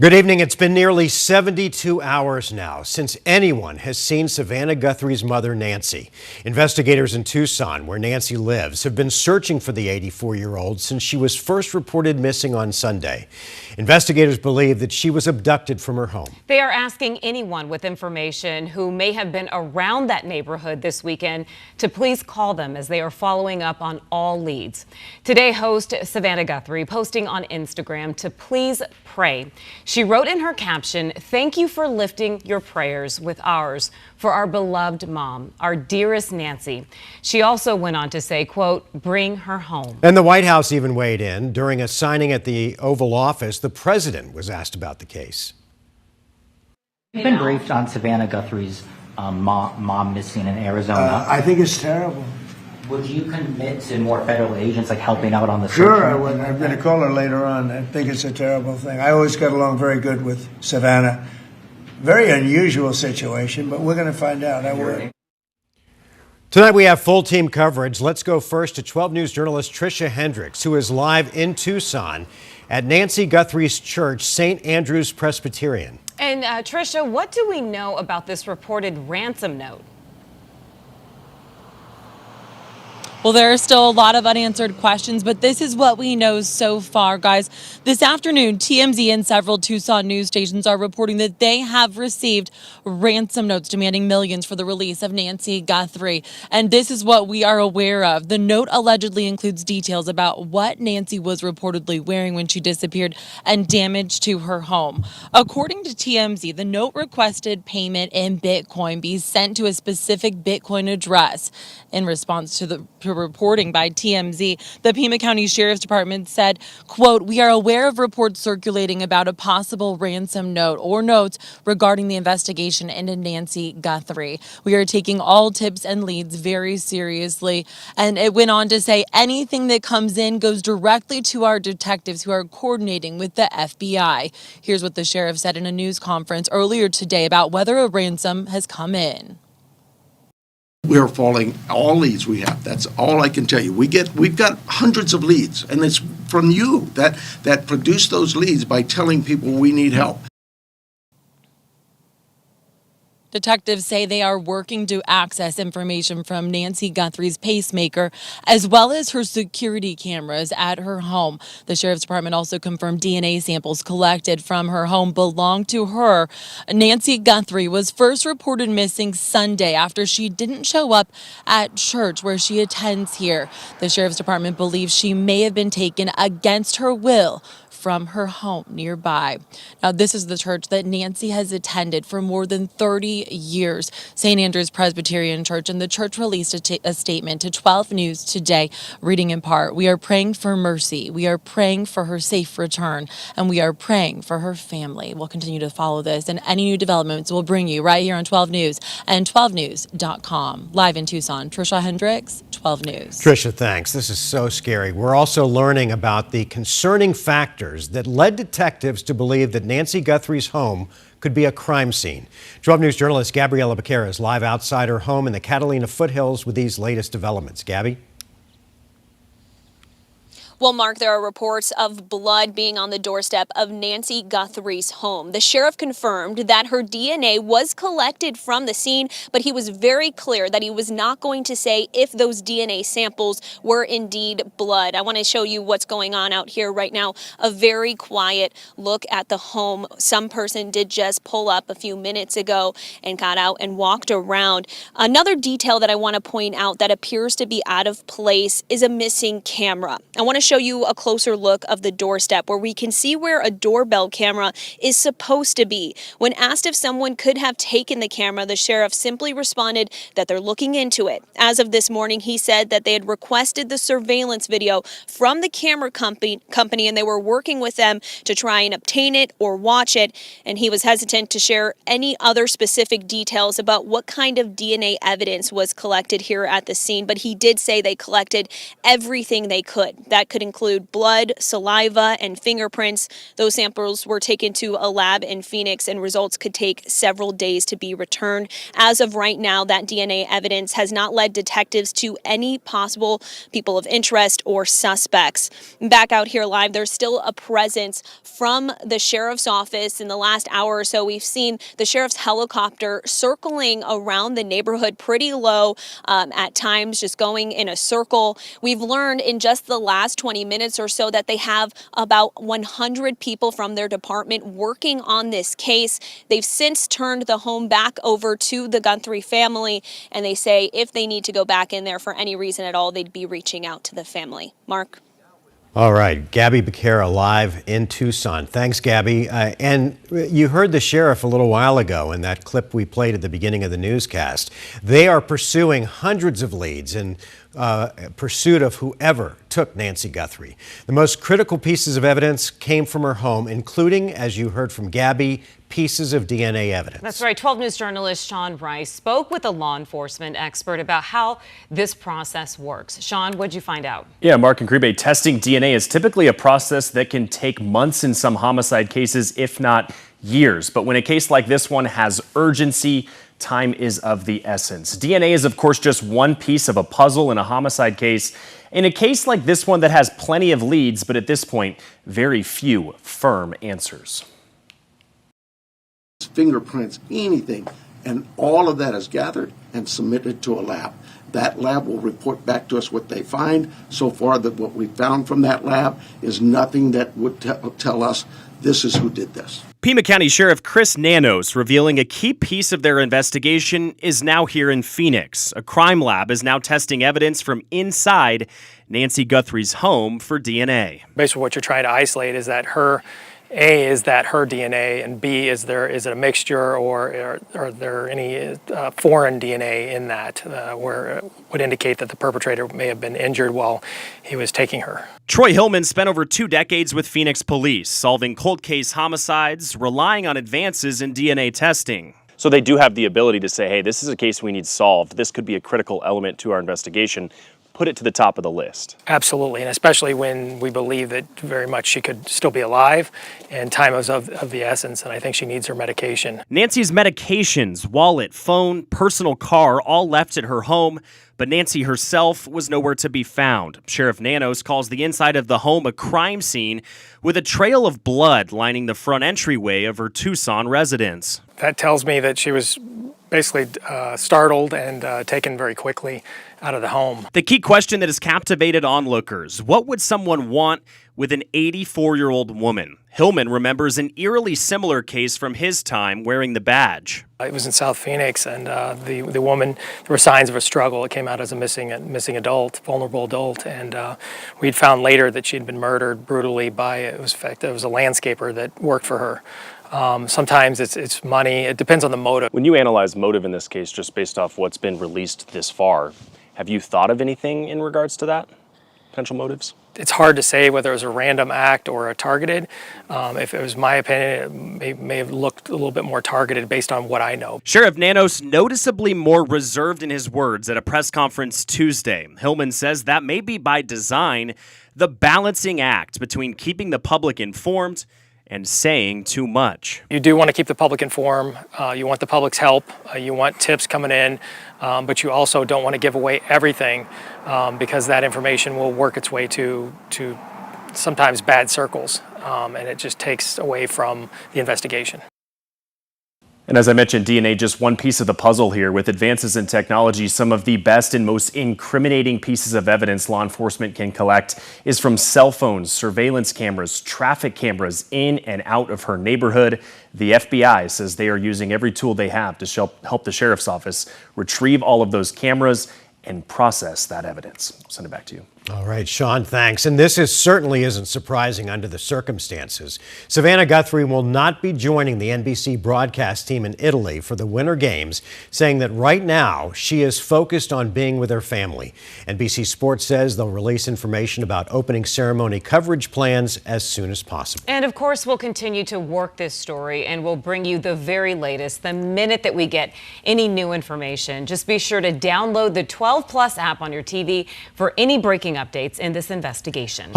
Good evening. It's been nearly 72 hours now since anyone has seen Savannah Guthrie's mother, Nancy. Investigators in Tucson, where Nancy lives, have been searching for the 84-year-old since she was first reported missing on Sunday. Investigators believe that she was abducted from her home. They are asking anyone with information who may have been around that neighborhood this weekend to please call them, as they are following up on all leads. Today, host Savannah Guthrie posting on Instagram to please pray. She wrote in her caption, "Thank you for lifting your prayers with ours for our beloved mom, our dearest Nancy." She also went on to say, quote, "Bring her home." And the White House even weighed in. During a signing at the Oval Office, the president was asked about the case. You've been briefed on Savannah Guthrie's mom missing in Arizona. I think it's terrible. Would you commit to more federal agents like helping out on the search? Sure, I would. I'm going to call her later on. I think it's a terrible thing. I always got along very good with Savannah. Very unusual situation, but we're going to find out. I will. Tonight we have full team coverage. Let's go first to 12 News journalist Tricia Hendricks, who is live in Tucson at Nancy Guthrie's church, St. Andrew's Presbyterian. And Tricia, what do we know about this reported ransom note? Well, there are still a lot of unanswered questions, but this is what we know so far, guys. This afternoon, TMZ and several Tucson news stations are reporting that they have received ransom notes demanding millions for the release of Nancy Guthrie. And this is what we are aware of. The note allegedly includes details about what Nancy was reportedly wearing when she disappeared and damage to her home. According to TMZ, the note requested payment in Bitcoin be sent to a specific Bitcoin address. In response to reporting by TMZ, the Pima County Sheriff's Department said, quote, "We are aware of reports circulating about a possible ransom note or notes regarding the investigation into Nancy Guthrie. We are taking all tips and leads very seriously." And it went on to say anything that comes in goes directly to our detectives who are coordinating with the FBI. Here's what the sheriff said in a news conference earlier today about whether a ransom has come in. We're following all leads we have. That's all I can tell you. We've got hundreds of leads, and it's from you that produce those leads by telling people we need help. Detectives say they are working to access information from Nancy Guthrie's pacemaker, as well as her security cameras at her home. The Sheriff's Department also confirmed DNA samples collected from her home belong to her. Nancy Guthrie was first reported missing Sunday after she didn't show up at church where she attends here. The Sheriff's Department believes she may have been taken against her will from her home nearby. Now, this is the church that Nancy has attended for more than 30 years, St. Andrew's Presbyterian Church, and the church released a statement to 12 News today, reading in part, "We are praying for mercy. We are praying for her safe return, and we are praying for her family." We'll continue to follow this, and any new developments we'll bring you right here on 12 News and 12news.com. Live in Tucson, Tricia Hendricks, 12 News. Tricia, thanks. This is so scary. We're also learning about the concerning factors that led detectives to believe that Nancy Guthrie's home could be a crime scene. 12 News journalist Gabriela Becerra is live outside her home in the Catalina foothills with these latest developments. Gabby? Well, Mark, there are reports of blood being on the doorstep of Nancy Guthrie's home. The sheriff confirmed that her DNA was collected from the scene, but he was very clear that he was not going to say if those DNA samples were indeed blood. I want to show you what's going on out here right now. A very quiet look at the home. Some person did just pull up a few minutes ago and got out and walked around. Another detail that I want to point out that appears to be out of place is a missing camera. I want to show you a closer look of the doorstep where we can see where a doorbell camera is supposed to be. When asked if someone could have taken the camera, the sheriff simply responded that they're looking into it. As of this morning, he said that they had requested the surveillance video from the camera company and they were working with them to try and obtain it or watch it. And he was hesitant to share any other specific details about what kind of DNA evidence was collected here at the scene. But he did say they collected everything they could that could could include blood, saliva, and fingerprints. Those samples were taken to a lab in Phoenix, and results could take several days to be returned. As of right now, that DNA evidence has not led detectives to any possible people of interest or suspects. Back out here live, there's still a presence from the sheriff's office. In the last hour or so, we've seen the sheriff's helicopter circling around the neighborhood pretty low, at times just going in a circle. We've learned in just the last 20 minutes or so that they have about 100 people from their department working on this case. They've since turned the home back over to the Guthrie family, and they say if they need to go back in there for any reason at all, they'd be reaching out to the family. Mark? All right, Gabby Becerra live in Tucson. Thanks, Gabby. And you heard the sheriff a little while ago in that clip we played at the beginning of the newscast. They are pursuing hundreds of leads in pursuit of whoever took Nancy Guthrie. The most critical pieces of evidence came from her home, including, as you heard from Gabby, pieces of DNA evidence. That's right. 12 News journalist Sean Rice spoke with a law enforcement expert about how this process works. Sean, what'd you find out? Yeah, Mark and Kribe, testing DNA is typically a process that can take months in some homicide cases, if not years. But when a case like this one has urgency, time is of the essence. DNA is, of course, just one piece of a puzzle in a homicide case. In a case like this one that has plenty of leads, but at this point, very few firm answers. Fingerprints, anything, and all of that is gathered and submitted to a lab. That lab will report back to us what they find. So far, what we found from that lab is nothing that would tell us this is who did this. Pima County Sheriff Chris Nanos revealing a key piece of their investigation is now here in Phoenix. A crime lab is now testing evidence from inside Nancy Guthrie's home for DNA. Basically, what you're trying to isolate is that her DNA, and B, is it a mixture, or are there any foreign DNA in that where it would indicate that the perpetrator may have been injured while he was taking her. Troy Hillman spent over 2 decades with Phoenix police, solving cold case homicides, relying on advances in DNA testing. So they do have the ability to say, hey, this is a case we need solved. This could be a critical element to our investigation. Put it to the top of the list. Absolutely, and especially when we believe that very much she could still be alive and time is of the essence, and I think she needs her medication. Nancy's medications, wallet, phone, personal car, all left at her home, but Nancy herself was nowhere to be found. Sheriff Nanos calls the inside of the home a crime scene with a trail of blood lining the front entryway of her Tucson residence. That tells me that she was basically startled and taken very quickly out of the home. The key question that has captivated onlookers: what would someone want with an 84-year-old woman? Hillman remembers an eerily similar case from his time wearing the badge. It was in South Phoenix, and the woman, there were signs of a struggle. It came out as a missing adult, vulnerable adult, and we'd found later that she'd been murdered brutally by, it was a landscaper that worked for her. Sometimes it's money. It depends on the motive. When you analyze motive in this case, just based off what's been released this far, have you thought of anything in regards to that? Potential motives? It's hard to say whether it was a random act or a targeted. If it was my opinion, it may have looked a little bit more targeted based on what I know. Sheriff Nanos noticeably more reserved in his words at a press conference Tuesday. Hillman says that may be by design, the balancing act between keeping the public informed and saying too much. You do want to keep the public informed. You want the public's help. You want tips coming in, but you also don't want to give away everything because that information will work its way to sometimes bad circles, and it just takes away from the investigation. And as I mentioned, DNA just one piece of the puzzle here. With advances in technology, some of the best and most incriminating pieces of evidence law enforcement can collect is from cell phones, surveillance cameras, traffic cameras in and out of her neighborhood. The FBI says they are using every tool they have to help the sheriff's office retrieve all of those cameras and process that evidence. I'll send it back to you. All right, Sean, thanks. And this certainly isn't surprising under the circumstances. Savannah Guthrie will not be joining the NBC broadcast team in Italy for the Winter Games, saying that right now she is focused on being with her family. NBC Sports says they'll release information about opening ceremony coverage plans as soon as possible. And of course, we'll continue to work this story, and we'll bring you the very latest the minute that we get any new information. Just be sure to download the 12 Plus app on your TV for any breaking updates in this investigation.